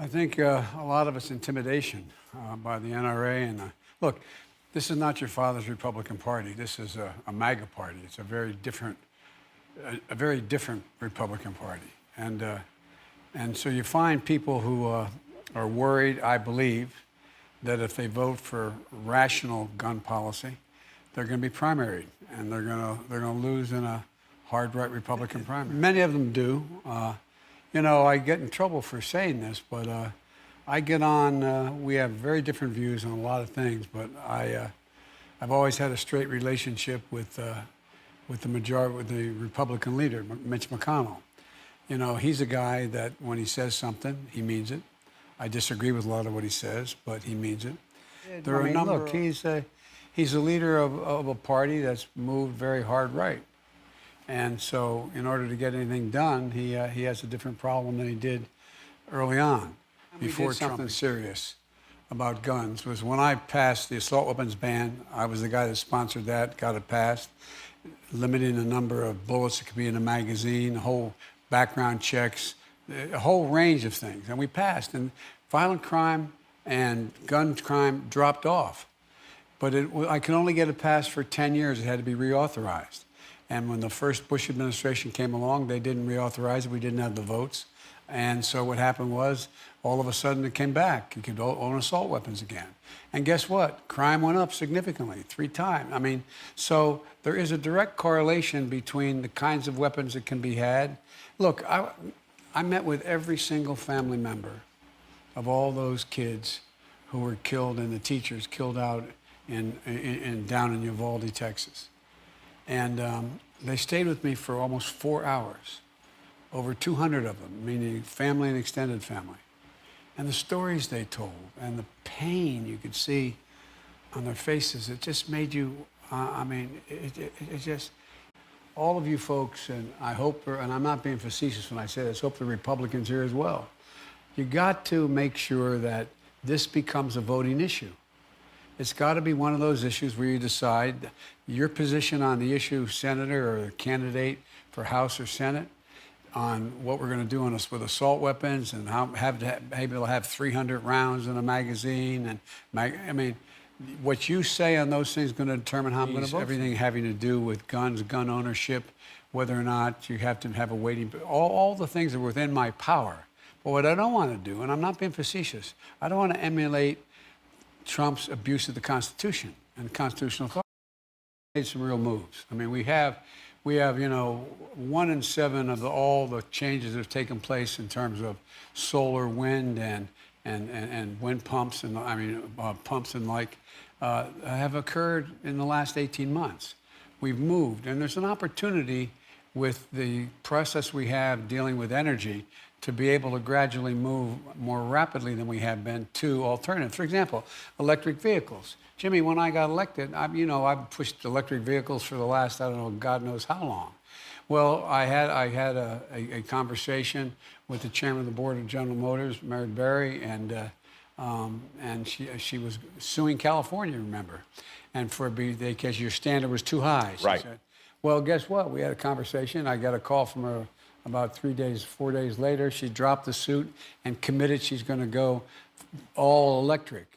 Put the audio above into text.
think a lot of it's intimidation by the NRA. And look, this is not your father's Republican Party. This is a MAGA party. It's a very different Republican Party. And so you find people who are worried, I believe, that if they vote for rational gun policy, they're going to be primaried, and they're going to lose in a hard right Republican primary. Many of them do. You know, I get in trouble for saying this, but I get on. We have very different views on a lot of things, but I've always had a straight relationship with the Republican leader, Mitch McConnell. You know, he's a guy that when he says something, he means it. I disagree with a lot of what he says, but he means it. There are a number. Look, he's a leader of a party that's moved very hard right. And so in order to get anything done, he has a different problem than he did early on. Before something serious about guns was when I passed the assault weapons ban. I was the guy that sponsored that, got it passed, limiting the number of bullets that could be in a magazine, a whole background checks, a whole range of things. And we passed, and violent crime and gun crime dropped off. But I could only get it passed for 10 years. It had to be reauthorized. And when the first Bush administration came along, they didn't reauthorize it. We didn't have the votes. And so what happened was, all of a sudden it came back. You could own assault weapons again. And guess what? Crime went up significantly, 3 times. I mean, so there is a direct correlation between the kinds of weapons that can be had. Look, I met with every single family member of all those kids who were killed and the teachers killed out down in Uvalde, Texas. And they stayed with me for almost 4 hours, over 200 of them, meaning family and extended family. And the stories they told and the pain you could see on their faces, it just made you, I mean, it just, all of you folks, and I hope, and I'm not being facetious when I say this, hope the Republicans here as well, you got to make sure that this becomes a voting issue. It's got to be one of those issues where you decide your position on the issue, senator or candidate for House or Senate, on what we're going to do on us with assault weapons and how maybe they'll have 300 rounds in a magazine. And I mean, what you say on those things is going to determine how I'm going to vote. Everything having to do with guns, gun ownership, whether or not you have to have a waiting, all the things that are within my power. But what I don't want to do, and I'm not being facetious, I don't want to emulate Trump's abuse of the Constitution and constitutional authority. Made some real moves. I mean, we have, you know, 1 in 7 of all the changes that have taken place in terms of solar, wind, and wind pumps, and pumps and have occurred in the last 18 months. We've moved, and there's an opportunity with the process we have dealing with energy to be able to gradually move more rapidly than we have been to alternatives. For example, electric vehicles. Jimmy, when I got elected, I've pushed electric vehicles for the last, I don't know, God knows how long. Well, I had a conversation with the chairman of the board of General Motors, Mary Berry, and she was suing California, remember, and because your standard was too high. She said, well, guess what? We had a conversation. I got a call from her about 4 days later. She dropped the suit and committed she's going to go all electric.